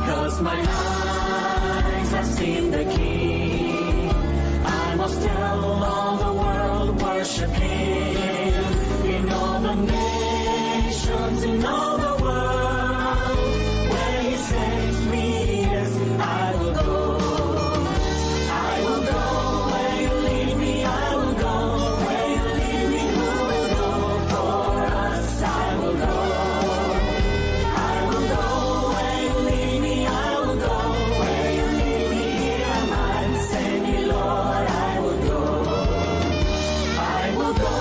'Cause my eyes have seen the King. I must tell all the world, worship Him. In all the nations, in all the world, where He sends me, yes, I will go. I will go where You lead me. I will go where You lead me. Who will go for us? I will go. I will go where You lead me. I will go where You lead me. Here am I, send me, Lord. I will go. I will go.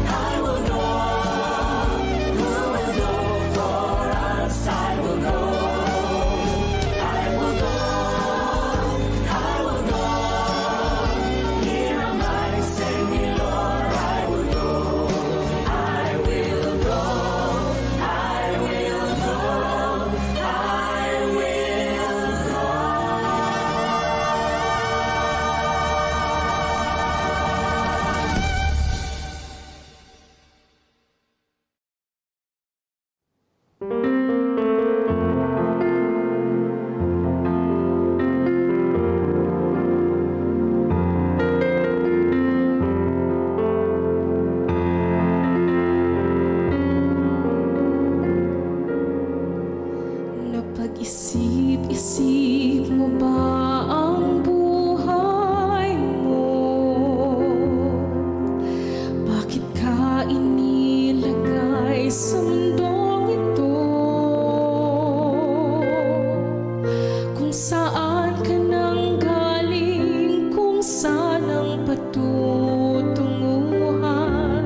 I will go. Who will go for us? I will go. I will go. I will go. Here am I, send me, Lord. I will go. I will go. I will go. I will go. Napag-isip-isip mo ba ang buhay mo? Bakit ka inilagay sa mundong ito? Kung saan ka nang galing, kung saan ang patutunguhan,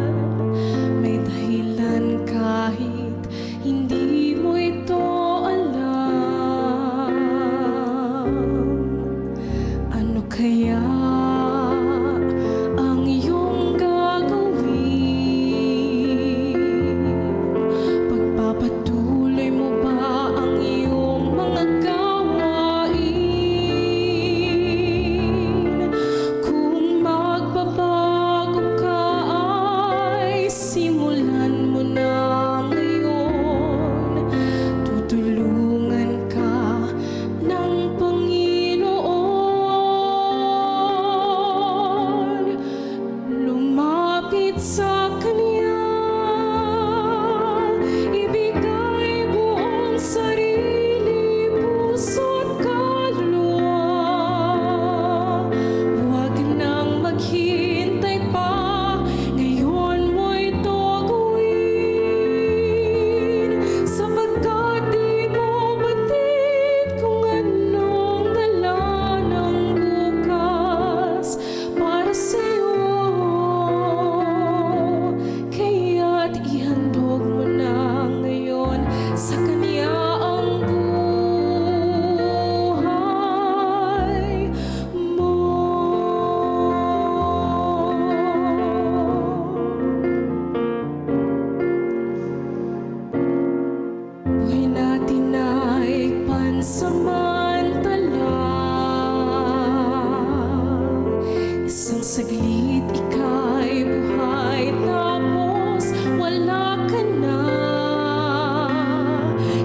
may dahilan kahit hindi mo ito alam. Ano kaya ang iyong gagawin? Pagpapatuloy mo ba ang iyong mga gawain? Kung magbabago ka ay simulan mo na ngayon. Tutulungan ka ng Panginoon. Lumapit sa Kanya, ibigay buong sarili, puso't kaluluwa. Huwag nang maghintay pa, ngayon mo ito gawin. Sapagkat di mo batid kung anong dala ng bukas para sa'yo. Kaya't ihandog mo na ngayon sa Kanya ang buhay mo. Buhay natin ay pansamantala. Isang saglit ika'y buhay, tapos wala ka na.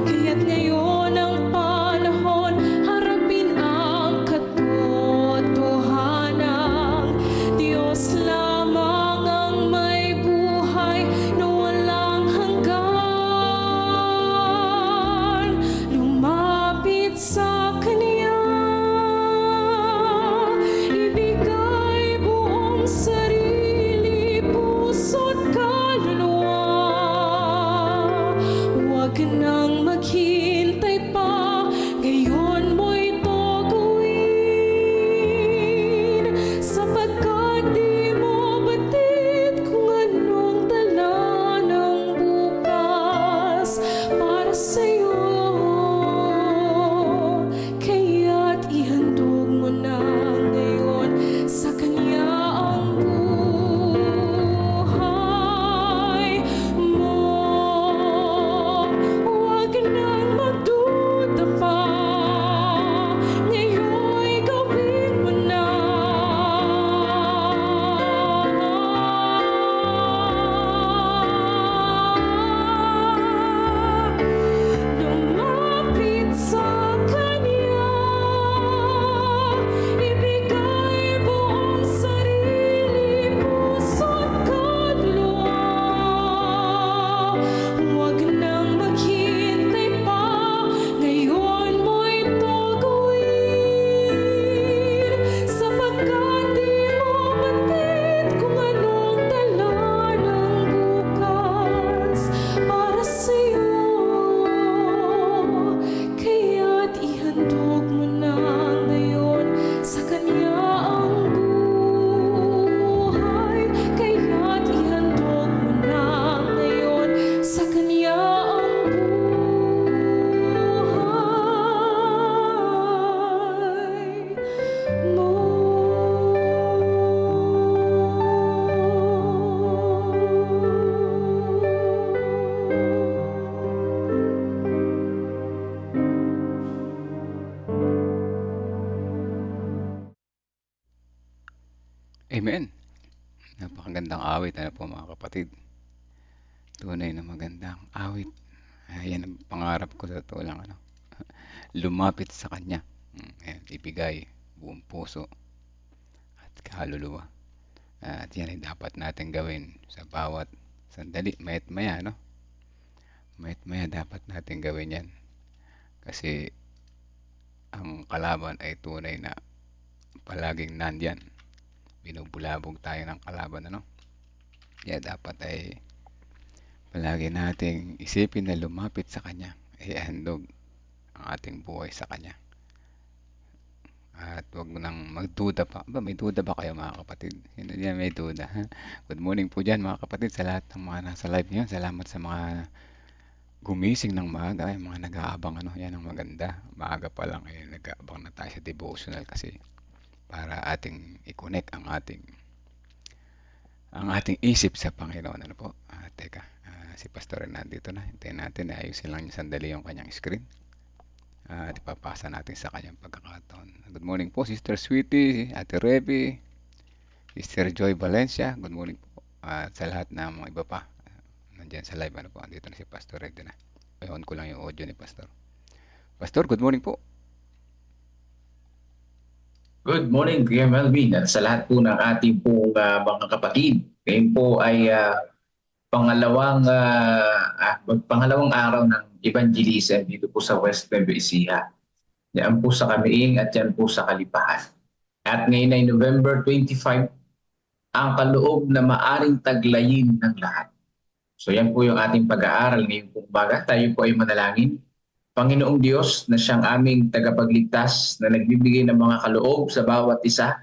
Kaya't ngayon ang panahon, harapin ang katotohanan. Diyos lamang ang may buhay na walang hanggan. Lumapit sa Kanya, ibigay buong sarili, puso't kaluluwa. Huwag nang maghintay pa, ngayon mo ito gawin. Sapagkat di mo batid kung anong dala ng bukas para sa'yo. Kaya't ihandog mo na ngayon sa Kanya ang buhay mo. Huwag nang Amen. Napakagandang awit, ano po mga kapatid. Tunay na magandang awit. Ayan ang pangarap ko sa totoo lang, ano. Lumapit sa Kanya. Ayan, ibigay buong puso at kaluluwa. At yan ay dapat natin gawin sa bawat sandali. Mayat maya, no? Mayat maya dapat natin gawin yan. Kasi ang kalaban ay tunay na palaging nandyan. Binubulabog tayo ng kalaban, ano? Kaya dapat ay palagi nating isipin na lumapit sa Kanya. Ihandog ang ating buhay sa Kanya. At wag nang magduda pa. Ba, may duda ba kayo mga kapatid? Sino diyan may duda? Good morning po dyan mga kapatid sa lahat ng mga nasa live ngayon. Salamat sa mga gumising ng maaga. Yung mga nag-aabang, ano, yan ang maganda. Maaga pa lang nag-aabang na tayo sa devotional kasi para ating i-connect ang ating isip sa Panginoon. Ano po? Teka, si Pastor rin nandito na. Hintayin natin na ayusin lang niya sandali yung kanyang screen. At ipapasa natin sa kanyang pagkakataon. Good morning po, Sister Sweetie, Ate Reby, Sister Joy Valencia. Good morning po. At sa lahat ng mga iba pa, nandyan sa live, ano po, andito na si Pastor, ready na. I-on ko lang yung audio ni Pastor. Pastor, good morning po. Good morning, Kuya Melvin, at sa lahat po ng ating pong mga kapatid. Ngayon po ay pangalawang araw ng evangelism dito po sa West Nueva Ecija. Yan po sa Kamiing at yan po sa Kalipahan. At ngayon ay November 25, ang kaloob na maaring taglayin ng lahat. So yan po yung ating pag-aaral ngayon po umaga. Tayo po ay manalangin. Panginoong Diyos na siyang aming tagapagligtas na nagbibigay ng mga kaloob sa bawat isa,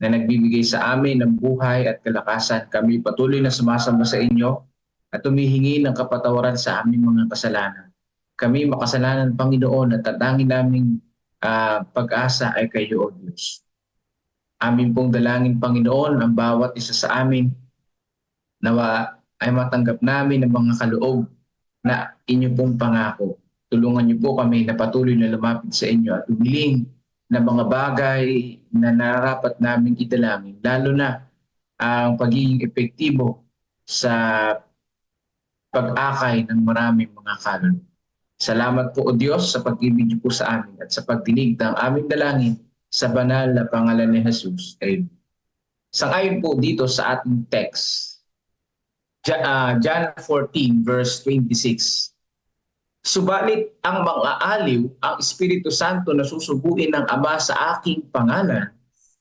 na nagbibigay sa amin ng buhay at kalakasan, kami patuloy na sumasamba sa inyo at humihingi ng kapatawaran sa aming mga kasalanan. Kami makasalanan, Panginoon, at tatangin naming pag-asa ay kayo, O Diyos. Amin pong dalangin, Panginoon, ang bawat isa sa amin nawa ay matanggap namin ang mga kaloob na inyo pong pangako. Tulungan niyo po kami na patuloy na lumapit sa inyo at umiling na mga bagay na narapat naming idalangin, lalo na ang pagiging epektibo sa pag-akay ng maraming mga kaluluwa. Salamat po, O Diyos, sa pag-ibig niyo po sa amin at sa pagdinig ng aming dalangin sa banal na pangalan ni Jesus. Amen. Sangayon po dito sa ating text, John 14 verse 26. Subalit ang mga aliw, ang Espiritu Santo na susuguin ng Ama sa aking pangalan,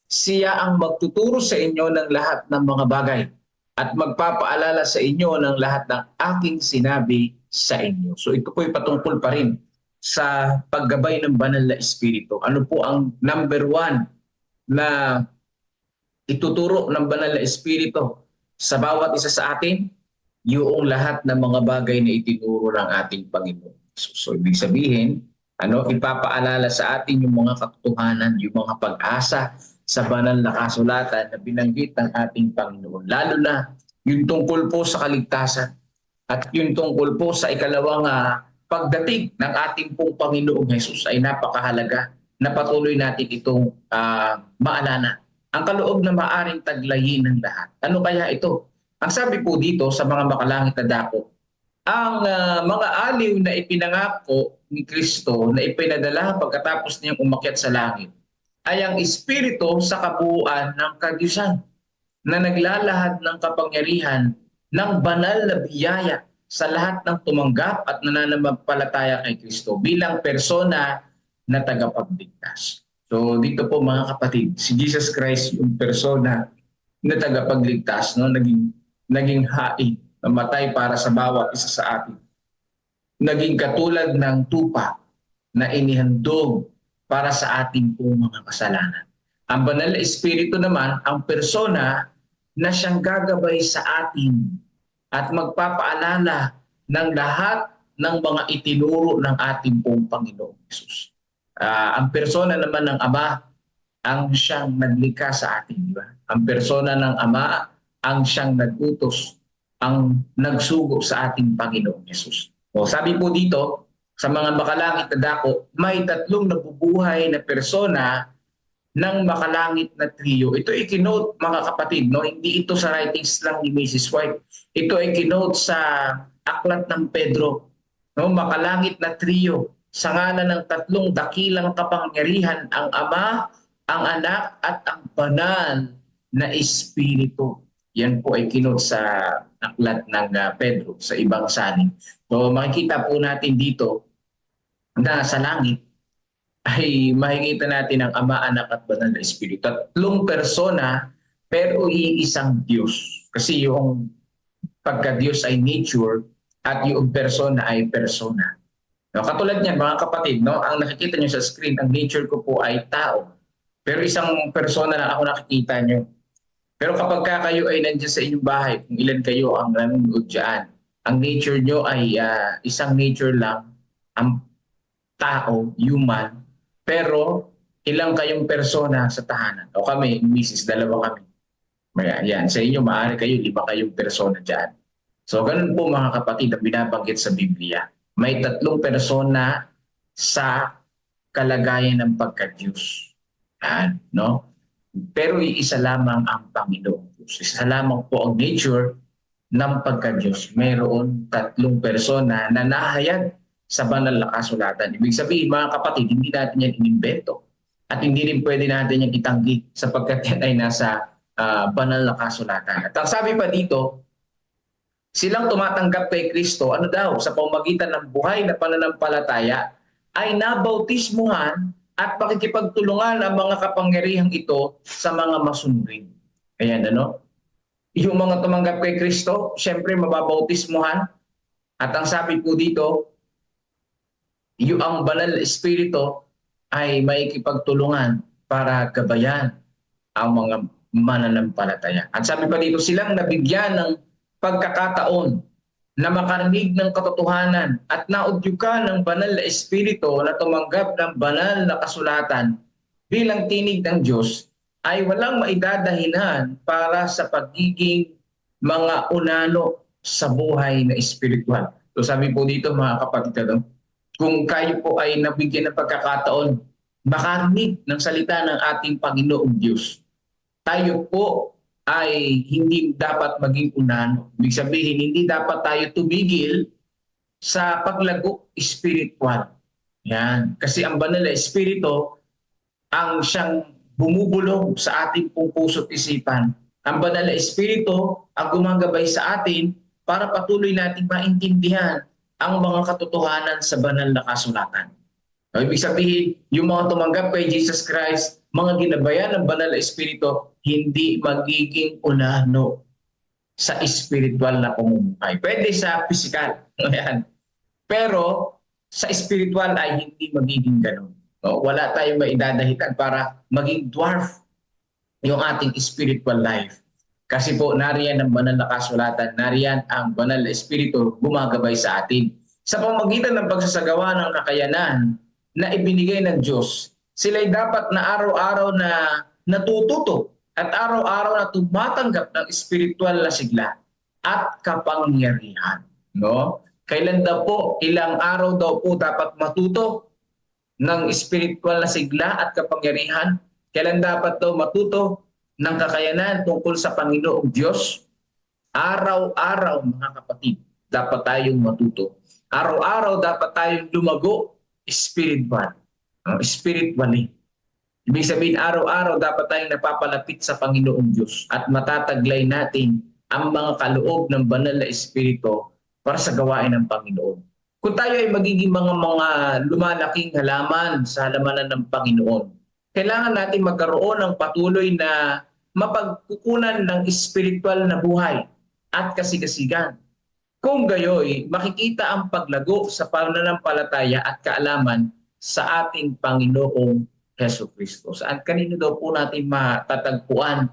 siya ang magtuturo sa inyo ng lahat ng mga bagay at magpapaalala sa inyo ng lahat ng aking sinabi sa inyo. So ito po ay patungkol pa rin sa paggabay ng banal na Espiritu. Ano po ang number one na ituturo ng banal na Espiritu sa bawat isa sa atin? Yung lahat ng mga bagay na itinuro ng ating Panginoon. So ibig sabihin, ipapaalala sa atin yung mga katotohanan, yung mga pag-asa sa banal na kasulatan na binanggit ng ating Panginoon. Lalo na yung tungkol po sa kaligtasan at yung tungkol po sa ikalawang pagdating ng ating pong Panginoong Jesus ay napakahalaga na patuloy natin itong maalala. Ang kaloob na maaring taglayin ng lahat. Ano kaya ito? Ang sabi po dito sa mga makalangit na dako, ang mga aliw na ipinangako ni Kristo na ipinadala pagkatapos niyang umakyat sa langit ay ang Espiritu sa kabuuan ng kadyusan na naglalahad ng kapangyarihan ng banal na biyaya sa lahat ng tumanggap at nananampalataya kay Kristo bilang persona na tagapagligtas. So dito po mga kapatid, si Jesus Christ yung persona na tagapagligtas, naging hain, namatay para sa bawat isa sa atin. Naging katulad ng tupa na inihandog para sa ating pong mga kasalanan. Ang banal na Espiritu naman, ang persona na siyang gagabay sa atin at magpapaalala ng lahat ng mga itinuro ng ating pong Panginoong Jesus. Ang persona naman ng Ama, ang siyang naglikha sa atin. Diba? Ang persona ng Ama, ang siyang nagutos, ang nagsugo sa ating Panginoong Jesus. O sabi po dito, sa mga makalangit na dako, may tatlong nabubuhay na persona ng makalangit na trio. Ito ay kinote, mga kapatid, no? Hindi ito sa writings lang ni Mrs. White. Ito ay kinote sa aklat ng Pedro. No? Makalangit na trio sa ngalan ng tatlong dakilang kapangyarihan, ang Ama, ang Anak, at ang Banal na Espiritu. Yan po ay kinote sa aklat ng Pedro, sa ibang salin. So makikita po natin dito na sa langit ay makikita natin ang Ama, Anak at Banal na Espiritu. Tatlong persona pero iisang Diyos. Kasi yung pagka-Diyos ay nature at yung persona ay persona. No, katulad niyan mga kapatid, no, ang nakikita niyo sa screen, ang nature ko po ay tao. Pero isang persona lang ako nakikita niyo. Pero kapag kayo ay nandiyan sa inyong bahay, kung ilan kayo ang nanonood dyan, ang nature niyo ay isang nature lang, ang tao, human, pero ilang kayong persona sa tahanan. O kami, Mrs. dalawa kami. Yan, sa inyo maaari kayo, 5 kayong persona dyan. So ganun po mga kapatid ang binabanggit sa Biblia. May 3 persona sa kalagayan ng pagka-Diyos. Yan, no? Pero iisa lamang ang Panginoon Diyos. Isa lamang po ang nature ng pagka-Diyos. Mayroon 3 persona na nahayag sa banal na kasulatan. Ibig sabihin, mga kapatid, hindi natin yan inimbento. At hindi rin pwede natin yan itanggi sapagkat yan ay nasa banal na kasulatan. At ang sabi pa dito, silang tumatanggap kay Kristo, ano daw, sa pamamagitan ng buhay na pananampalataya, ay nabautismuhan at makikipagtulungan ang mga kapangyarihang ito sa mga masunurin. Ayan, ano? Yung mga tumanggap kay Kristo, syempre mababautismuhan. At ang sabi po dito, yung ang banal na espiritu ay maikipagtulungan para gabayan ang mga mananampalataya. At sabi pa dito, silang nabigyan ng pagkakataon na makarinig ng katotohanan at naudyukan ng banal na espiritu na tumanggap ng banal na kasulatan bilang tinig ng Diyos ay walang maidadahilan para sa pagiging mga unano sa buhay na espiritual. So sabi po dito mga kapatid, kung kayo po ay nabigyan ng pagkakataon makarinig ng salita ng ating Panginoong Diyos, tayo po ay hindi dapat maging unano. Ibig sabihin, hindi dapat tayo tumigil sa paglago espiritual. Yan. Kasi ang banal na espiritu ang siyang bumubulong sa ating pong puso't isipan. Ang banal na espiritu ang gumagabay sa atin para patuloy nating maintindihan ang mga katotohanan sa banal na kasulatan. Ibig sabihin, yung mga tumanggap kay Jesus Christ, mga ginabayan ng banal na espiritu, hindi magiging unano sa espiritual na pamumuhay. Pwede sa physical. Pero sa espiritual ay hindi magiging ganun. Wala tayong maidadahitan para maging dwarf yung ating spiritual life. Kasi po nariyan ang banal na kasulatan, nariyan ang banal na espiritu gumagabay sa atin. Sa pamamagitan ng pagsasagawa ng kakayanan na ibinigay ng Diyos, sila'y dapat na araw-araw na natututo at araw-araw na tumatanggap ng spiritual na sigla at kapangyarihan. No? Kailan daw po, ilang araw daw po dapat matuto ng spiritual na sigla at kapangyarihan? Kailan dapat daw matuto ng kakayanan tungkol sa Panginoong Diyos? Araw-araw mga kapatid, dapat tayong matuto. Araw-araw dapat tayong lumago spiritual. Spiritually. Ibig sabihin, araw-araw dapat tayong napapalapit sa Panginoong Diyos at matataglay natin ang mga kaloob ng banal na espiritu para sa gawain ng Panginoon. Kung tayo ay magiging mga lumalaking halaman sa halamanan ng Panginoon, kailangan natin magkaroon ng patuloy na mapagkukunan ng spiritual na buhay at kasigasigan. Kung gayoy, makikita ang paglago sa pananampalataya at kaalaman sa ating Panginoong Hesus Kristo. Saan kanino daw po natin matatagpuan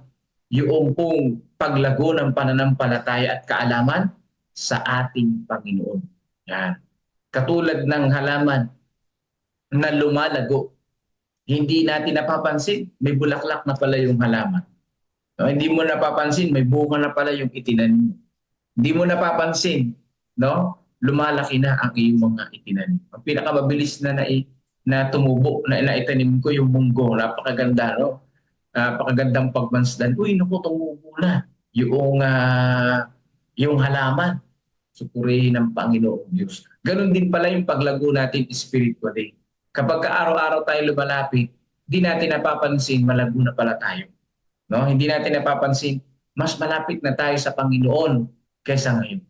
yung pong paglago ng pananampalataya at kaalaman? Sa ating Panginoon. Yan. Katulad ng halaman na lumalago, hindi natin napapansin, may bulaklak na pala yung halaman. No, hindi mo napapansin, may bunga na pala yung itinanim. Hindi mo napapansin, no? Lumalaki na ang iyong mga itinanim. Ang pinakamabilis na na tumubo, na itanim ko yung munggo. Napakaganda, no? Napakagandang pagmansdan. Uy, naku, tumubo na yung halaman. Supurihin ng Panginoong Diyos. Ganon din pala yung paglago natin spiritually. Kapag araw-araw tayo lumalapit, hindi natin napapansin, malago na pala tayo. No? Hindi natin napapansin, mas malapit na tayo sa Panginoon kaysa ngayon.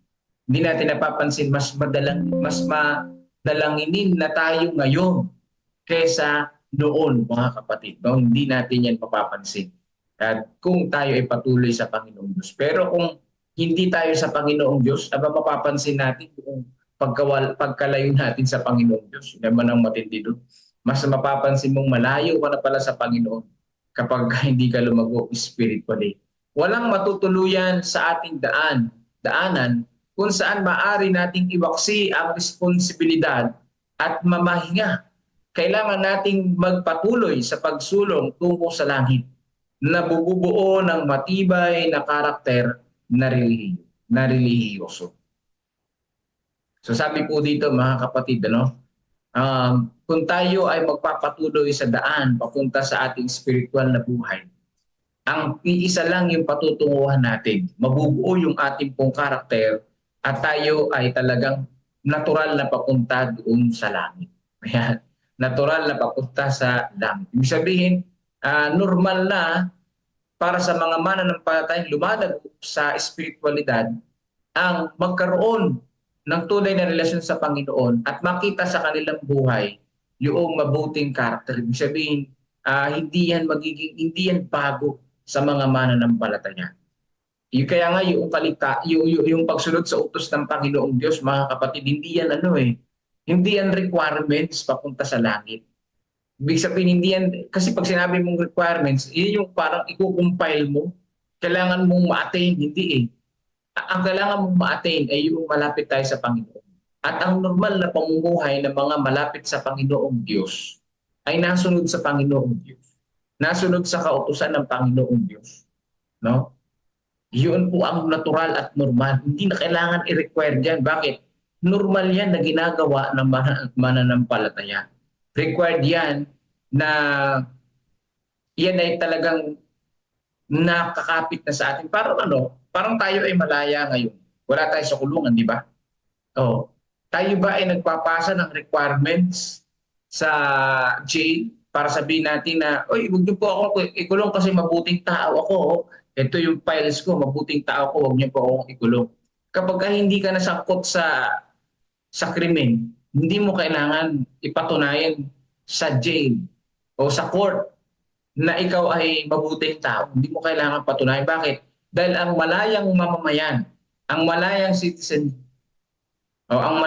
Hindi natin napapansin, mas madalanginin na tayo ngayon kaysa noon, mga kapatid. No? Hindi natin yan mapapansin. At kung tayo ay patuloy sa Panginoong Diyos. Pero kung hindi tayo sa Panginoong Diyos, aba mapapansin natin kung pagkalayo natin sa Panginoong Diyos. Yun naman ang matindi doon. Mas mapapansin mong malayo ka na pala sa Panginoon kapag hindi ka lumago spiritually. Walang matutuluyan sa ating daanan kung saan maaari nating iwaksi ang responsibilidad at mamahinga. Kailangan nating magpatuloy sa pagsulong tungo sa langit na bubuo ng matibay na karakter na relihiyoso. So sabi po dito, mga kapatid, kung tayo ay magpapatuloy sa daan papunta sa ating spiritual na buhay, ang iisa lang yung patutunguhan natin, mabubuo yung ating pong karakter at tayo ay talagang natural na papunta doon sa langit. Natural na papunta sa langit. Ibig sabihin, normal na para sa mga mananampalatayang lumalago sa espiritualidad ang magkaroon ng tunay na relasyon sa Panginoon at makita sa kanilang buhay yung mabuting karakter. Ibig sabihin, hindi yan bago sa mga mananampalataya. Kaya nga yung pagsunod sa utos ng Panginoong Diyos, mga kapatid, hindi yan requirements papunta sa langit. Ibig sabihin, hindi yan, kasi pag sinabi mong requirements, yun yung parang i-compile mo, kailangan mong ma-attain, hindi eh. Ang kailangan mong ma-attain ay yung malapit tayo sa Panginoon. At ang normal na pamumuhay ng mga malapit sa Panginoong Diyos ay nasunod sa Panginoong Diyos. Nasunod sa kautusan ng Panginoong Diyos. No? Yun po ang natural at normal. Hindi na kailangan i-require dyan. Bakit? Normal yan na ginagawa ng mananampalataya. Required yan na yan ay talagang nakakapit na sa atin. Parang tayo ay malaya ngayon. Wala tayo sa kulungan, di ba? Tayo ba ay nagpapasa ng requirements sa jail para sabihin natin na, oy, huwag niyo po ako ikulong kasi mabuting tao ako. Ito yung files ko, mabuting tao ko, huwag niyo po akong ikulong. Kapag hindi ka nasangkot sa krimen, hindi mo kailangan ipatunayan sa jail o sa court na ikaw ay mabuting tao. Hindi mo kailangan patunayan. Bakit? Dahil ang malayang mamamayan, ang malayang citizen, ang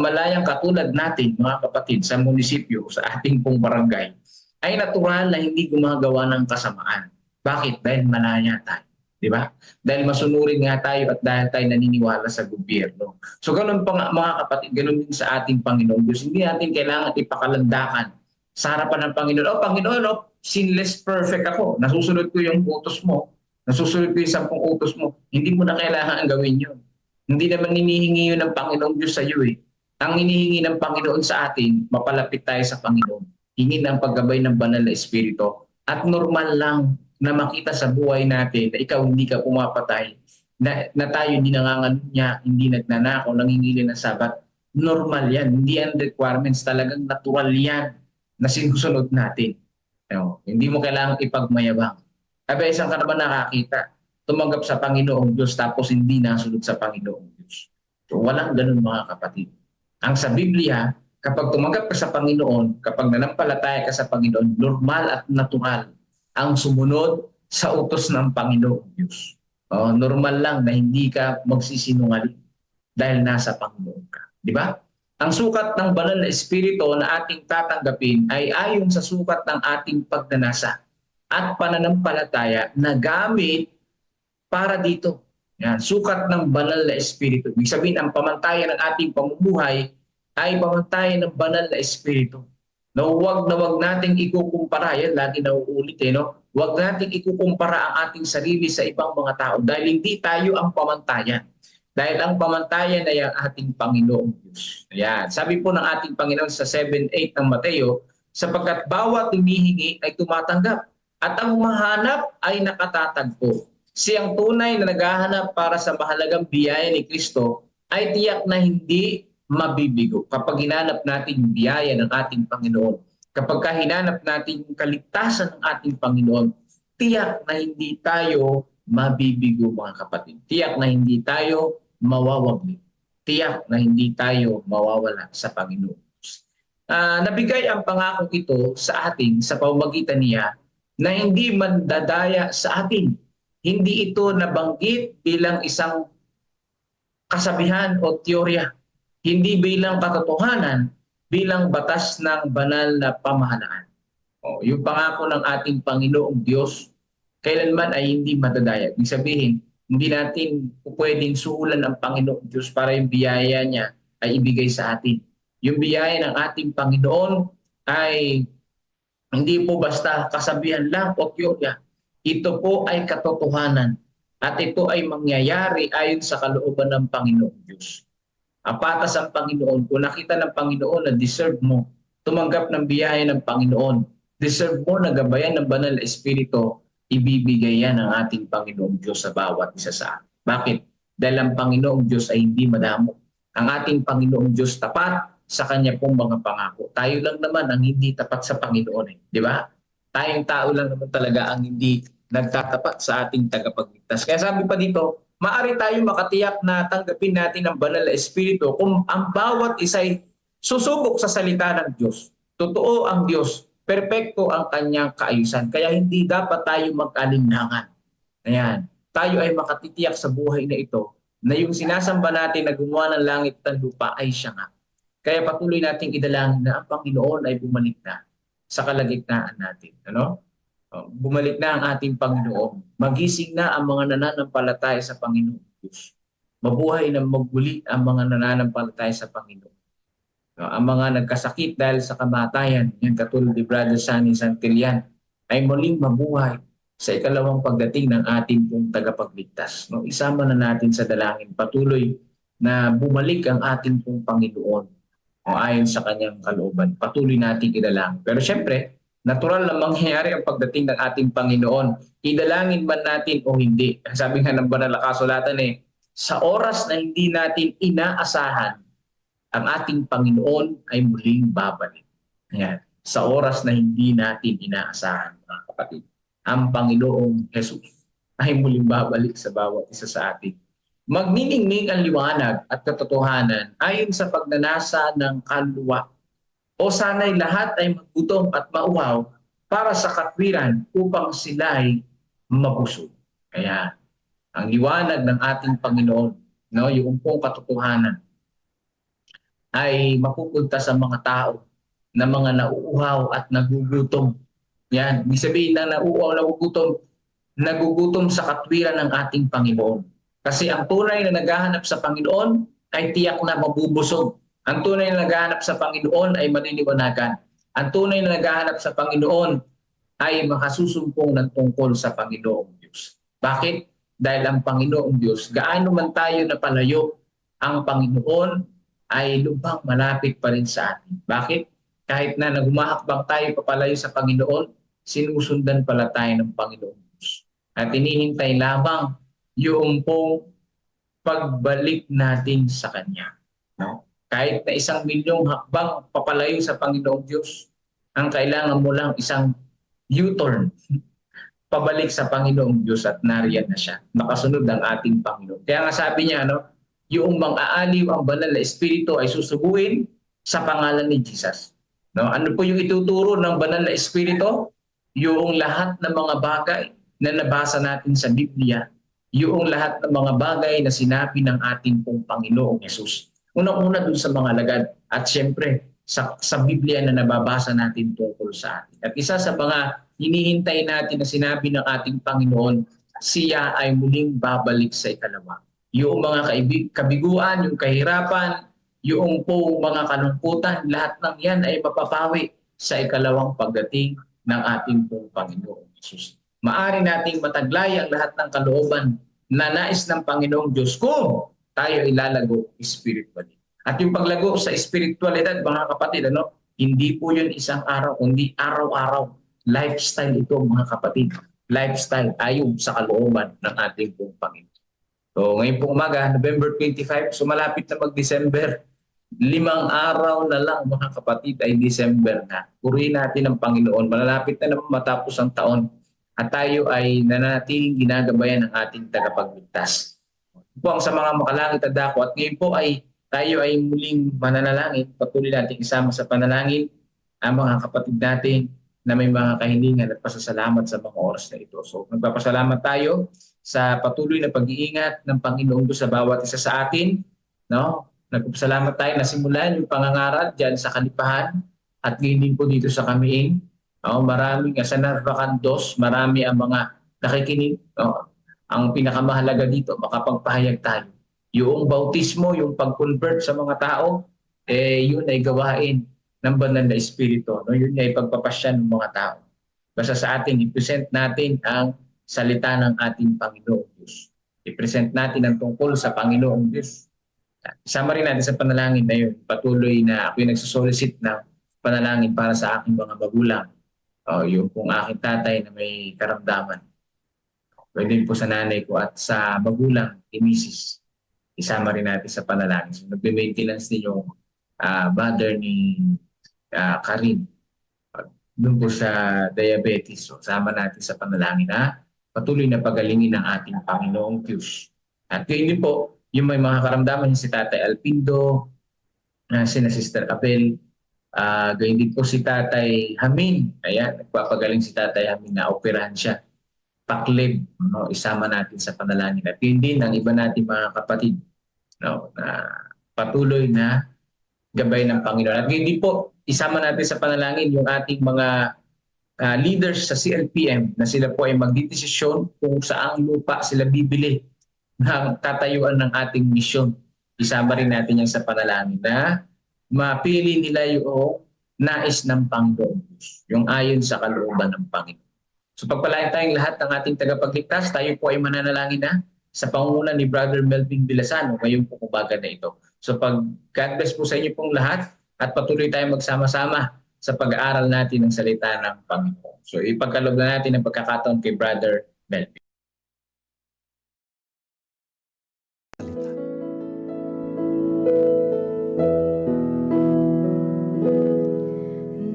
malayang katulad natin, mga kapatid, sa munisipyo, sa ating pong barangay, ay natural na hindi gumagawa ng kasamaan. Bakit? Dahil malaya tayo. Di ba? Dahil masunurin nga tayo at dahil tayo naniniwala sa gobyerno. So ganun pa nga, mga kapatid, ganun din sa ating Panginoon Diyos. Hindi natin kailangan ipakalandakan sa harapan ng Panginoon. Panginoon, sinless perfect ako. Nasusunod ko yung utos mo. Nasusunod ko yung 10 utos mo. Hindi mo na kailangan gawin yun. Hindi naman hinihingi yun ng Panginoong Diyos sa iyo eh. Ang hinihingi ng Panginoon sa atin, mapalapit tayo sa Panginoon. Hingin ang paggabay ng banal na Espiritu. At normal lang na makita sa buhay natin na ikaw hindi ka pumapatay, na tayo hindi nangangalunya, hindi nagnanakaw, nangingili ng sabat. Normal yan. Hindi yan requirements. Talagang natural yan na sinusunod natin. Hindi mo kailangang ipagmayabang. Kaya isang ka naman nakakita, tumanggap sa Panginoong Diyos tapos hindi nasunod sa Panginoong Diyos. So walang ganun, mga kapatid. Ang sa Biblia, kapag tumanggap ka sa Panginoon, kapag nanampalataya ka sa Panginoon, normal at natural ang sumunod sa utos ng Panginoong Diyos. Normal lang na hindi ka magsisinungaling dahil nasa Panginoon ka. Di ba? Ang sukat ng banal na Espiritu na ating tatanggapin ay ayon sa sukat ng ating pagnanasa at pananampalataya na gamit para dito. Yan, sukat ng banal na Espiritu. Ibig sabihin, ang pamantayan ng ating pamumuhay ay pamantayan ng banal na Espiritu. Huwag nating ikukumpara. Yan, lagi nauulit Huwag nating ikukumpara ang ating sarili sa ibang mga tao dahil hindi tayo ang pamantayan. Dahil ang pamantayan ay ang ating Panginoong Diyos. Ayan. Sabi po ng ating Panginoon sa 7:8 ng Mateo, sapagkat bawat humihingi ay tumatanggap at ang mahanap ay nakatatagpo. Siyang tunay na naghahanap para sa mahalagang biyaya ni Kristo ay tiyak na hindi mabibigo kapag hinanap natin yung biyaya ng ating Panginoon. Kapag hinanap natin yung kaligtasan ng ating Panginoon, tiyak na hindi tayo mabibigo mga kapatid. Tiyak na hindi tayo mawawagli. Tiyak na hindi tayo mawawala sa Panginoon. Nabigay ang pangakong ito sa atin sa pamamagitan niya na hindi mandadaya sa atin. Hindi ito nabanggit bilang isang kasabihan o teorya. Hindi bilang katotohanan, bilang batas ng banal na pamahalaan. Yung pangako ng ating Panginoong Diyos, kailanman ay hindi madadaya. Ibig sabihin, hindi natin pwedeng suhulan ang Panginoong Diyos para yung biyaya niya ay ibigay sa atin. Yung biyaya ng ating Panginoon ay hindi po basta kasabihan lang o teorya. Ito po ay katotohanan at ito ay mangyayari ayon sa kalooban ng Panginoong Diyos. Patas ang Panginoon. Kung nakita ng Panginoon na deserve mo tumanggap ng biyaya ng Panginoon, deserve mo na gabayan ng banal na Espiritu, ibibigay yan ng ating Panginoong Diyos sa bawat isa sa atin. Bakit? Dahil ang Panginoong Diyos ay hindi madamo. Ang ating Panginoong Diyos tapat sa Kanya pong mga pangako. Tayo lang naman ang hindi tapat sa Panginoon. Di ba? Tayong tao lang naman talaga ang hindi nagtatapat sa ating tagapagligtas. Kaya sabi pa dito, maaari tayong makatiyak na tanggapin natin ang banal na Espiritu kung ang bawat isa'y susubok sa salita ng Diyos. Totoo ang Diyos. Perpekto ang kanyang kaayusan. Kaya hindi dapat tayo magkalinlangan. Ayan. Tayo ay makatitiyak sa buhay na ito na yung sinasamba natin na gumawa ng langit at lupa ay siya nga. Kaya patuloy nating idalangin na ang Panginoon ay bumalik na sa kalagitnaan natin. Ano? Bumalik na ang ating Panginoon. Magising na ang mga nananampalataya sa Panginoon Diyos. Mabuhay na magmuli ang mga nananampalataya sa Panginoon. Ang mga nagkasakit dahil sa kamatayan, yung katulad ni Brother Sunny Santillan, ay muling mabuhay sa ikalawang pagdating ng ating pong tagapagligtas. Isama na natin sa dalangin patuloy na bumalik ang ating pong Panginoon ayon sa kanyang kalooban. Patuloy natin idalangin. Pero syempre, natural na mangyayari ang pagdating ng ating Panginoon. Idalangin man natin o hindi. Sabi nga ng banal na kasulatan sa oras na hindi natin inaasahan, ang ating Panginoon ay muling babalik. Ayan. Sa oras na hindi natin inaasahan, mga kapatid, ang Panginoong Jesus ay muling babalik sa bawat isa sa atin. Magniningning ang liwanag at katotohanan ayon sa pagnanasa ng kaluluwa. O sana'y lahat ay magutom at mauhaw para sa katwiran upang sila'y mabusog. Kaya ang liwanag ng ating Panginoon, yung pong katotohanan, ay mapupunta sa mga tao na mga nauuhaw at nagugutom. Yan, ibig sabihin na nauuhaw, nagugutom sa katwiran ng ating Panginoon. Kasi ang tunay na naghahanap sa Panginoon ay tiyak na mabubusog. Ang tunay na naghahanap sa Panginoon ay maliliwanagan. Ang tunay na naghahanap sa Panginoon ay makasusumpong ng tungkol sa Panginoong Diyos. Bakit? Dahil ang Panginoong Diyos, gaano man tayo napalayo, ang Panginoon ay lubhang malapit pa rin sa atin. Bakit? Kahit na nagumahakbang tayo papalayo sa Panginoon, sinusundan pala tayo ng Panginoong Diyos. At hinihintay lamang yung pong pagbalik natin sa Kanya. Kahit na 1,000,000 hakbang papalayo sa Panginoong Diyos, ang kailangan mo lang isang U-turn pabalik sa Panginoong Diyos at nariyan na siya. Nakasunod ang ating Panginoon. Kaya nga sabi niya, yung mang-aaliw ang banal na Espiritu ay susubuin sa pangalan ni Jesus. Ano po yung ituturo ng banal na Espiritu? Yung lahat ng mga bagay na nabasa natin sa Biblia, yung lahat ng mga bagay na sinabi ng ating pong Panginoong Jesus. Unang-una dun sa mga alagad at siyempre sa Biblia na nababasa natin tungkol sa atin. At isa sa mga hinihintay natin na sinabi ng ating Panginoon, siya ay muling babalik sa ikalawa. Yung mga kabiguan, yung kahirapan, yung po mga kalungkutan, lahat ng yan ay mapapawi sa ikalawang pagdating ng ating pong Panginoong Jesus. Maari nating mataglay ang lahat ng kalooban na nais ng Panginoong Diyos kung tayo ilalago spiritually. At yung paglago sa spiritualidad, mga kapatid, hindi po yun isang araw, kundi araw-araw. Lifestyle ito, mga kapatid. Lifestyle ayon sa kalooban ng ating pong Panginoon. So ngayon pong umaga, November 25, so malapit na mag-December. 5 araw na lang, mga kapatid, ay December na. Purihin natin ang Panginoon. Malalapit na naman matapos ang taon at tayo ay nananatiling ginagabayan ng ating tagapagligtas. Ito po ang sa mga makalangit at dako. At ngayon po ay tayo ay muling mananalangin. Patuloy natin isama sa panalangin ang mga kapatid natin na may mga kahilingan at pasasalamat sa mga oras na ito. So nagpapasalamat tayo sa patuloy na pag-iingat ng Panginoon Diyos sa bawat isa sa atin. Nagpapasalamat tayo na simulan yung pangangaral dyan sa Kalipahan at ngayon din po dito sa Kamiing. Maraming sa Narvacandos, marami ang mga nakikinig. Ang pinakamahalaga dito, makapagpahayag tayo. Yung bautismo, yung pag-convert sa mga tao, yun ay gawain ng banal na espiritu. Yun ay pagpapasya ng mga tao. Basta sa atin, i-present natin ang salita ng ating Panginoong Diyos. I-present natin ang tungkol sa Panginoong Diyos. Isama rin natin sa panalangin na yun. Patuloy na ako yung nagsusolicit ng panalangin para sa aking mga magulang. Yung pong aking tatay na may karamdaman. Pwede po sa nanay ko at sa magulang, Misis. Isama rin natin sa panalangin. So, nagbe-maintenance din yung mother ni Karin. Doon po sa diabetes. So, sama natin sa panalangin na patuloy na pagalingin ng ating Panginoong Diyos. At ngayon din po, yung may mga karamdaman si Tatay Alpindo, sina Sister Abel, gayon din po si Tatay Hamin. Ayan, nagpapagaling si Tatay Hamin na operahan siya. Paklib, isama natin sa panalangin. At yun din ang iba natin mga kapatid na patuloy na gabay ng Panginoon. At yun din po, isama natin sa panalangin yung ating mga leaders sa CLPM na sila po ay magdidesisyon kung saang lupa sila bibili ng tatayuan ng ating misyon. Isama rin natin yan sa panalangin na mapili nila yung nais ng Panginoon, yung ayon sa kalooban ng Panginoon. So pagpalain tayong lahat ng ating tagapagligtas, tayo po ay mananalangin na sa pangunguna ni Brother Melvin Vilasano ngayong umaga na ito. So God bless po sa inyo pong lahat at patuloy tayong magsama-sama sa pag-aaral natin ng salita ng Panginoon. So ipagkaloob na natin ang pagkakataon kay Brother Melvin.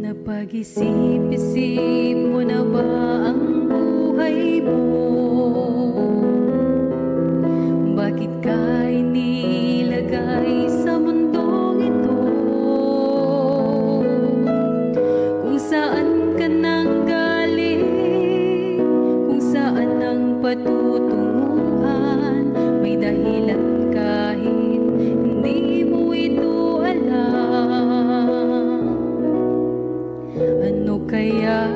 Napag-isip-isip mo na ba ang buhay mo? Bakit ka inilagay sa mundong ito? Kung saan ka nang galing, kung saan ang patutunguhan, may dahilan kahit hindi mo ito alam. Ano kaya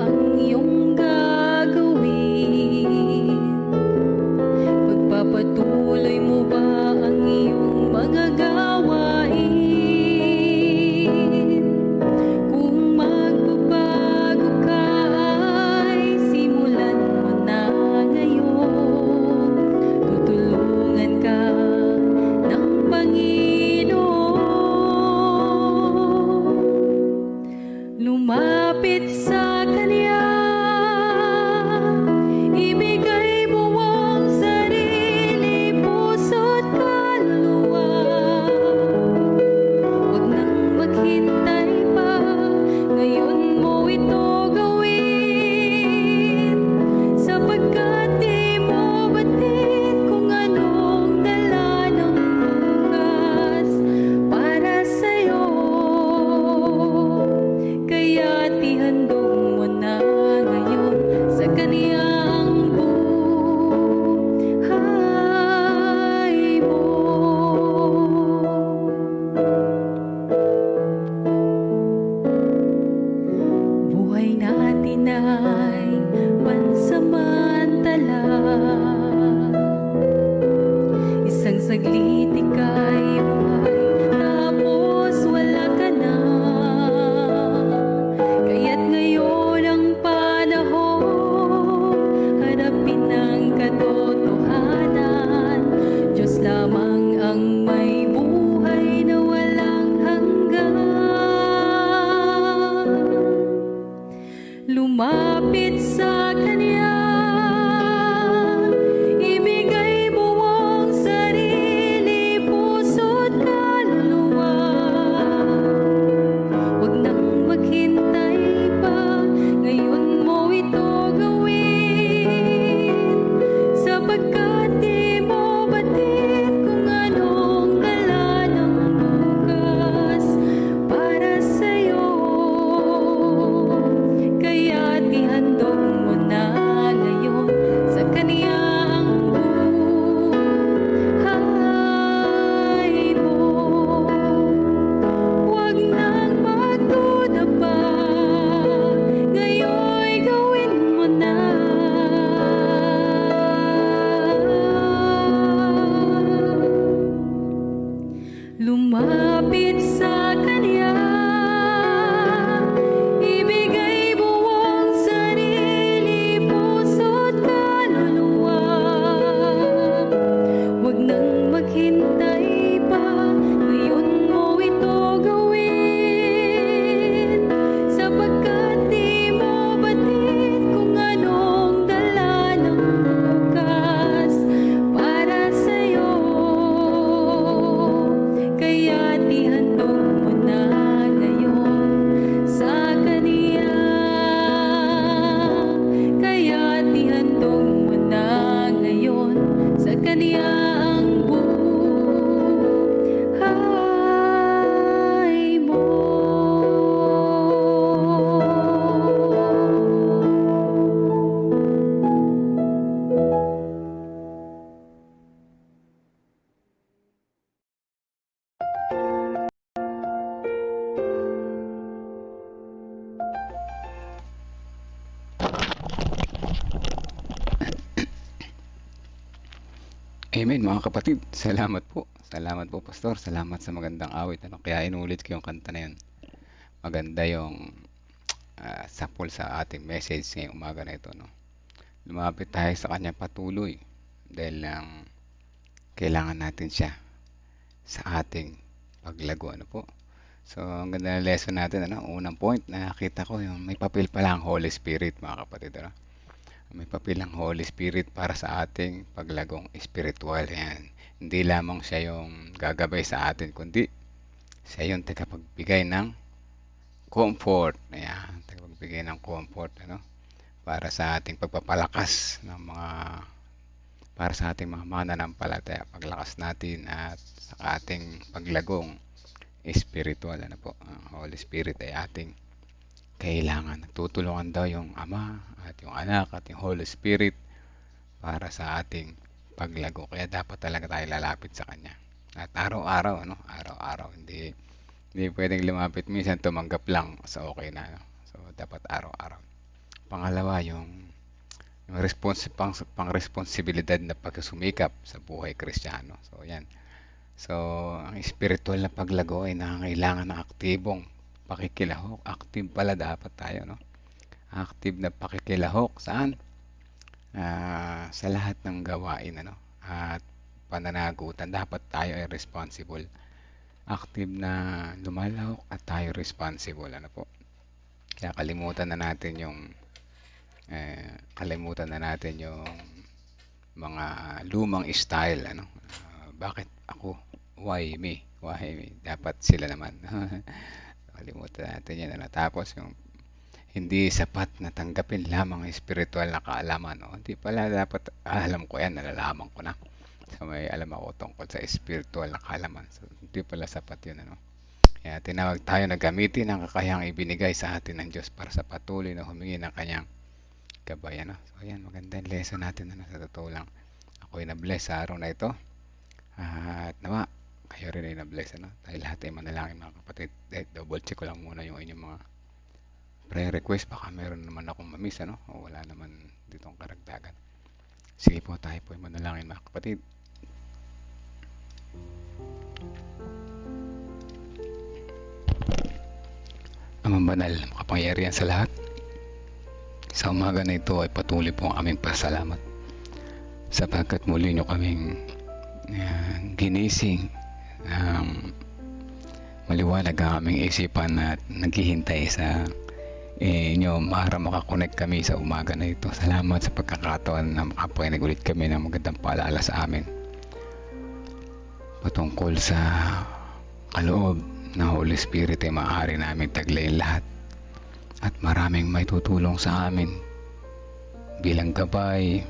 ang iyong gagawin? Pagpapatuloy mo mga kapatid, salamat po. Salamat po, Pastor. Salamat sa magandang awit. Kaya inulit ko yung kanta na yun. Maganda yung sapol sa ating message ngayong umaga na ito. Lumapit tayo sa kanya patuloy dahil kailangan natin siya sa ating paglago. So, ang ganda ng lesson natin. Unang point na nakita ko yung may papel pala ang Holy Spirit, mga kapatid. May papel ang Holy Spirit para sa ating paglagong spiritual. Yan. Hindi lamang siya yung gagabay sa atin, kundi siya yung tagapagbigay ng comfort. Ayan, tagapagbigay ng comfort, para sa ating pagpapalakas ng para sa ating mga mananampalataya, paglakas natin at sa ating paglagong spiritual. Ang Holy Spirit ay ating kailangan. Nagtutulungan daw yung Ama at yung Anak at yung Holy Spirit para sa ating paglago. Kaya dapat talaga tayo lalapit sa Kanya. At araw-araw, araw-araw. Hindi pwedeng lumapit. Minsan tumanggap lang sa okay na. So, dapat araw-araw. Pangalawa, yung pang-responsibilidad na pagsusumikap sa buhay Kristiyano. So, yan. So, ang spiritual na paglago ay nangangailangan ng aktibong pakikilahok. Active pala dapat tayo, Active na pakikilahok. Saan? Sa lahat ng gawain, at pananagutan. Dapat tayo ay responsible. Active na lumalahok at tayo responsible. Kaya kalimutan na natin yung mga lumang style. Bakit ako? Why me? Dapat sila naman. Kalimutan natin yan. Tapos yung hindi sapat na tanggapin lamang ang spiritual na kaalaman. Hindi pala dapat, alam ko yan, nalalaman ko na. So, may alam ako tungkol sa spiritual na kaalaman. So, hindi pala sapat yun. Kaya tinawag tayo na gamitin ang kakayahang ibinigay sa atin ng Diyos para sa patuloy na humingi ng kanyang gabay. So, ayan, magandang lesson natin. Sa totoo lang, ako'y na-bless sa araw na ito. At nawa, kayo rin ay na-bless. Dahil lahat ay manalangin, mga kapatid. Double check ko lang muna yung inyong mga prayer request. Baka meron naman akong mamiss, o wala naman ditong karagdagan. Sige po, tayo po ay manalangin, mga kapatid. Amang banal, makapangyarihan sa lahat, sa umaga na ito ay patuloy po ang aming pasalamat sapagkat muli nyo kaming ginising, maliwanag ang aming isipan at naghihintay sa inyo para makakonect kami sa umaga na ito. Salamat sa pagkakataon na makapakinig ulit kami ng magandang paalala sa amin patungkol sa kaloob na Holy Spirit ay maaari namin taglayin lahat at maraming may tutulong sa amin bilang gabay,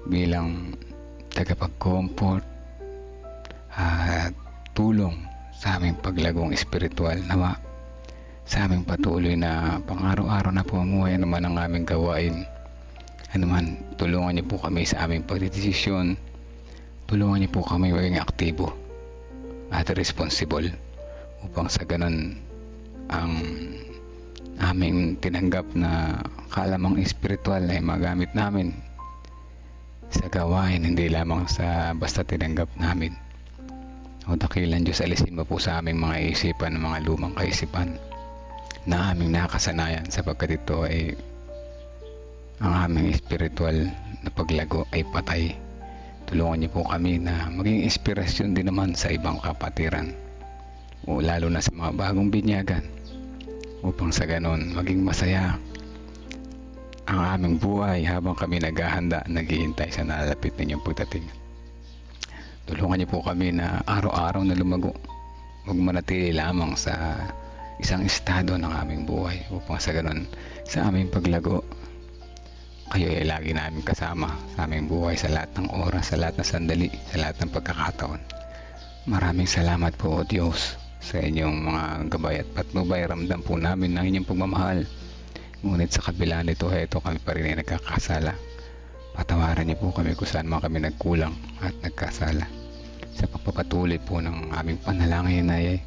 bilang tagapag-comfort at tulong sa aming paglagong spiritual. Nawa sa aming patuloy na pang-araw-araw na pamumuhay naman ang aming gawain. Tulungan niyo po kami sa aming pagdedesisyon. Tulungan niyo po kami maging aktibo at responsible upang sa ganun ang aming tinanggap na kalamang espiritual ay magamit namin sa gawain, hindi lamang sa basta tinanggap namin. O dakilan Diyos, alisin mo po sa aming mga isipan ng mga lumang kaisipan na aming nakasanayan sapagkat ito ay ang aming spiritual na paglago ay patay. Tulungan niyo po kami na maging inspirasyon din naman sa ibang kapatiran o lalo na sa mga bagong binyagan upang sa ganon maging masaya ang aming buhay habang kami naghahanda, naghihintay sa nalalapit ninyong pagdating. Tulungan niyo po kami na araw-araw na lumago, huwag manatili lamang sa isang estado ng aming buhay upang sa ganon sa aming paglago kayo ay lagi namin kasama sa aming buhay sa lahat ng oras, sa lahat ng sandali, sa lahat ng pagkakataon. Maraming salamat po o Diyos sa inyong mga gabay at patnubay. Ramdam po namin ang inyong pagmamahal. Ngunit sa kabila nito, heto kami pa rin ay nagkakasala. Patawaran niyo po kami kung saan mga kami nagkulang at nagkasala. Sa pagpapatuloy po ng aming panalangin ay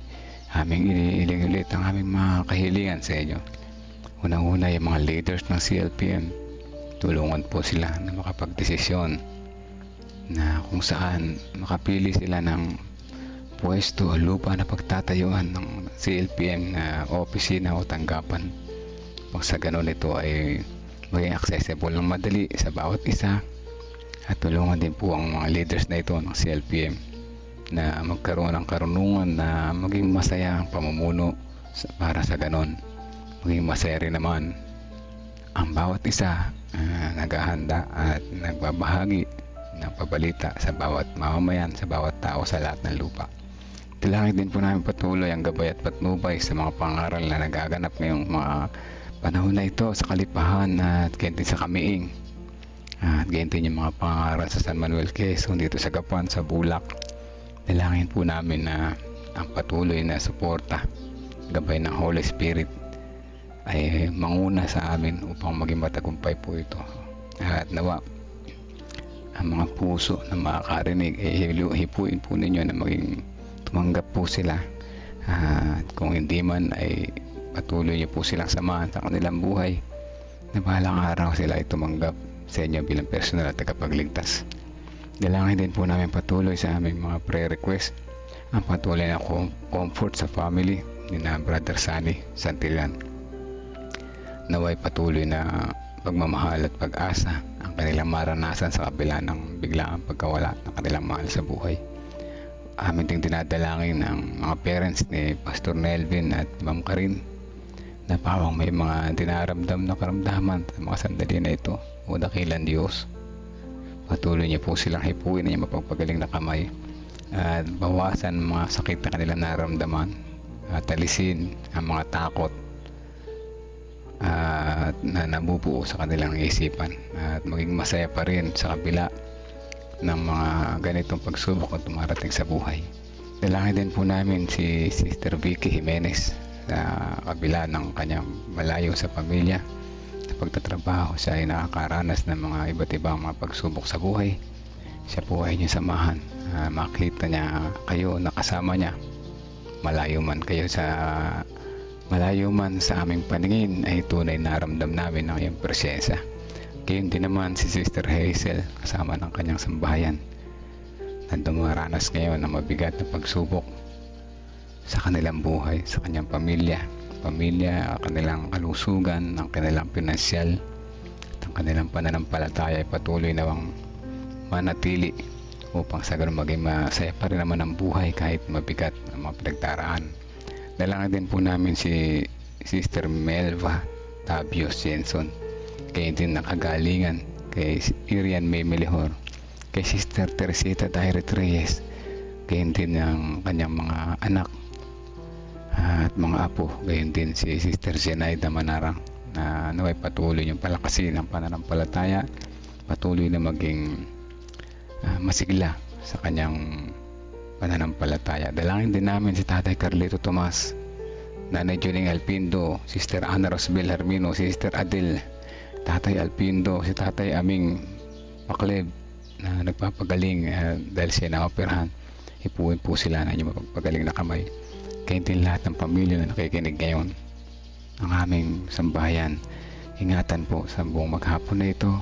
aming iniiling ulit ang aming mga kahilingan sa inyo. Unang-una yung mga leaders ng CLPM. Tulungan po sila na makapagdesisyon na kung saan makapili sila ng pwesto o lupa na pagtatayuan ng CLPM na opisina o tanggapan. Pag sa ganun, ito ay maging accessible ng madali sa bawat isa, at tulungan din po ang mga leaders na ito ng CLPM na magkaroon ng karunungan na maging masaya ang pamumuno para sa ganon maging masaya rin naman ang bawat isa naghahanda at nagbabahagi ng pabalita sa bawat mamamayan, sa bawat tao sa lahat ng lupa. Dalangin din po namin patuloy ang gabay at patnubay sa mga pangaral na nagaganap ngayong mga panahon na ito sa Kalipahan at gayon din sa Kamiing. At gayon din yung mga pangaral sa San Manuel Quezon, dito sa Gapan, sa Bulak. Dalangin po namin na ang patuloy na suporta, gabay ng Holy Spirit ay manguna sa amin upang maging matagumpay po ito. At nawa ang mga puso na makakarinig ay hipuin po ninyo na maging tumanggap po sila, at kung hindi man ay patuloy niyo po silang samahan sa kanilang buhay na bahalang araw sila ay tumanggap sa inyo bilang personal at tagapagligtas. Dalangin din po namin patuloy sa aming mga prayer request ang patuloy na comfort sa family ni na Brother Sunny Santillan. Naway patuloy na pagmamahal at pag-asa ang kanilang maranasan sa kabila ng biglaang pagkawala ng kanilang mahal sa buhay. Amin ding dinadalangin ang mga parents ni Pastor Nelvin at Ma'am Karin na pawang may mga dinaramdam na karamdaman sa mga sandali na ito. O dakilan Diyos, patuloy niyo po silang hipuin na yung mapagpagaling na kamay at bawasan mga sakit na kanilang naramdaman at alisin ang mga takot at na nabubuo sa kanilang isipan, at maging masaya pa rin sa kabila ng mga ganitong pagsubok at dumarating sa buhay. Dalangin din po namin si Sister Vicky Jimenez sa kabila ng kanyang malayo sa pamilya, sa pagtatrabaho. Siya ay nakakaranas ng mga iba't ibang mga pagsubok sa buhay. Siya po ay niya samahan, makita niya kayo, nakasama niya, malayo man sa aming paningin ay tunay na ramdam namin ang iyong presensya. Gayon din naman si Sister Hazel kasama ng kanyang sambahayan na dumaranas ngayon ng mabigat na pagsubok sa kanilang buhay, sa kanyang pamilya, kanilang kalusugan, ang kanilang pinansyal at ang kanilang pananampalataya ay patuloy nawang manatili upang sa ganun maging masaya pa rin naman ang buhay kahit mabigat ang mga pinagdaraan. Dalangin din po namin si Sister Melva Tabios Jenson, kay din nakagalingan, kay Irian May Melihor, kay Sister Teresita Dairet Reyes, kay din ang kanyang mga anak at mga apo, gayon din si Sister Zenaida Manarang na naway patuloy yung palakasin ng pananampalataya, patuloy na maging masigla sa kanyang pananampalataya. Dalangin din namin si Tatay Carlito Tomas, Nanay Juning Alpindo, Sister Ana Rosbel Hermino, Sister Adel, Tatay Alpindo, si Tatay Aming Makleb na nagpapagaling dahil siya na-operahan. Ipuin po sila na yung mapagpagaling na kamay. Kaya din lahat ng pamilya na nakikinig ngayon ang aming sambahayan. Ingatan po sa buong maghapon na ito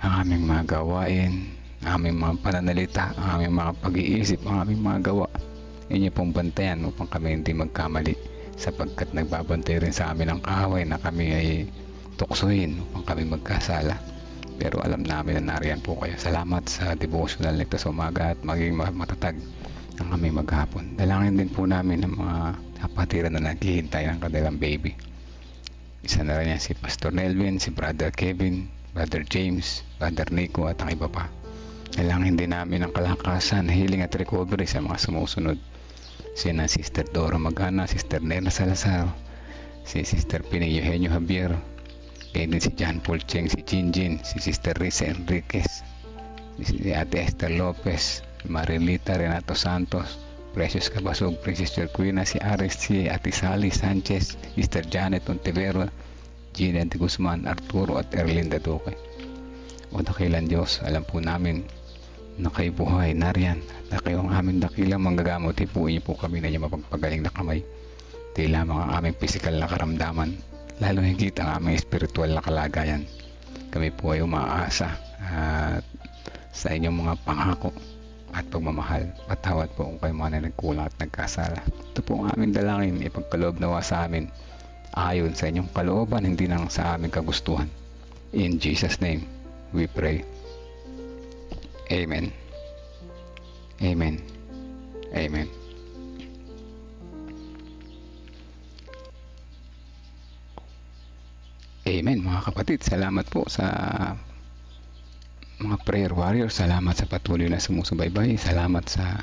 ang aming mga gawain, ang aming mga pananalita, ang aming mga pag-iisip, ang aming mga gawa. Inyo pong bantayan upang kami hindi magkamali, sapagkat nagbabantay rin sa amin ang kaaway na kami ay tuksohin upang kami magkasala. Pero alam namin na nariyan po kayo. Salamat sa devotional nito sa umaga at maging matatag ang aming maghapon. Dalangin din po namin ang mga kapatiran na naghihintay ng kanilang baby. Isa na rin yan si Pastor Nelvin, si Brother Kevin, Brother James, Brother Nico at ang iba pa. Dalangin din namin ang kalakasan, healing at recovery sa mga sumusunod. Sina Sister Dora Magana, Sister Nena Salazar, si Sister Pinay Eugenio Javier, kaya din si John Paul Cheng, si Jinjin, si Sister Risa Enriquez, si Ate Esther Lopez, Marilita Renato Santos, Precious Cabasog, Princess Jerquina, si Aris, si Ate Sally Sanchez, Sister Janet Ontivero, Gina de Guzman, Arturo at Erlinda Duque. O dakilan Diyos, alam po namin na kayo buhay nariyan at na kayo ang aming dakilang manggagamot. Ipuin niyo po kami na niyo mapagpagaling na kamay. Di lamang ang aming pisikal na karamdaman, lalo higit ang aming espiritual na kalagayan. Kami po ay umaasa at sa inyong mga pangako at pagmamahal. Patawad po kung kayo mga nagkulang at nagkasala. Ito po ang aming dalangin, ipagkaloob nawa sa amin ayon sa inyong kalooban, hindi lang sa aming kagustuhan. In Jesus' name, we pray. Amen. Amen. Amen. Amen mga kapatid. Salamat po sa mga prayer warriors. Salamat sa patuloy na sumusubaybay. Salamat sa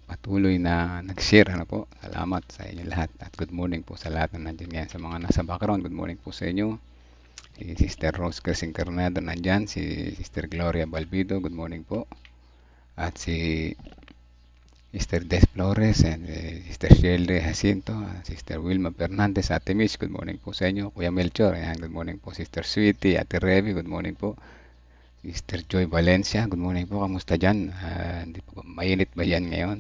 patuloy na nag-share. Ano po. Salamat sa inyo lahat. At good morning po sa lahat na nandiyan ngayon. Sa mga nasa background, good morning po sa inyo. Si Sister Rose Casincarnado nandyan. Si Sister Gloria Balbido, good morning po. At si Sister Des Flores and Sister Shirley Jacinto, Sister Wilma Fernandez, Ate Miss, good morning po sa inyo. Kuya Melchor, ayan, good morning po. Sister Sweetie, Ate Revi, good morning po. Sister Joy Valencia, good morning po. Kamusta dyan? Hindi po, mainit ba yan ngayon?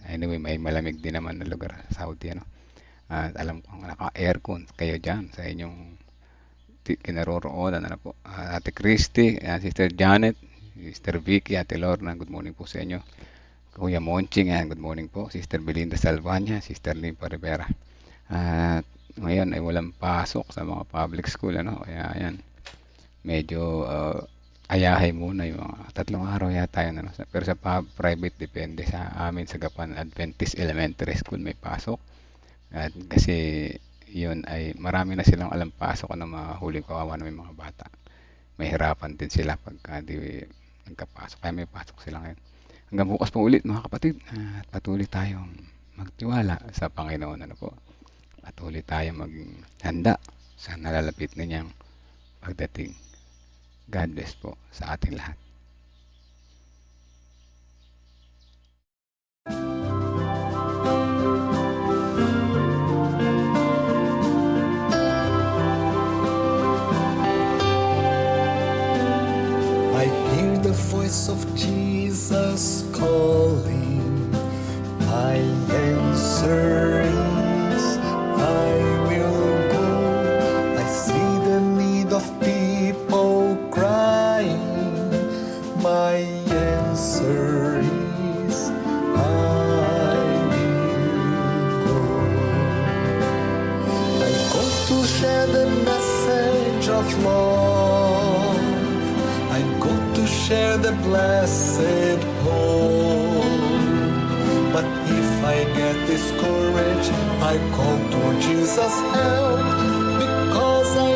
Anyway, may malamig din naman na lugar sa Saudi. Ano? Alam ko naka-aircon kayo dyan sa inyong kinaroroonan. Ano po? Ate Christy, Sister Janet, Sister Vicky, Ate Lorna, good morning po sa inyo. Kuya Monching, good morning po. Sister Belinda Salvania, Sister Limpa Rivera. At ngayon ay walang pasok sa mga public school. Ano? Kaya ayan, medyo ayahay muna yung mga 3 araw yata yun. Ano? Pero sa private, depende sa amin sa Gapan Adventist Elementary School may pasok. At kasi yun ay marami na silang alam pasok ng mga huling kawawa na may mga bata. May hirapan din sila pagka di nagkapasok. Kaya may pasok sila ngayon. Hanggang bukas po ulit mga kapatid, at patuloy tayong magtiwala sa Panginoon. Ano po? Patuloy tayong maghanda sa nalalapit na niyang pagdating. God bless po sa ating lahat. I hear the voice of Jesus calling. My answer is, I will go. I see the need of people crying. My answer is, I will go. I go to share the message of love. I go to share the blessed hope. But if I get discouraged, I call to Jesus' help, because I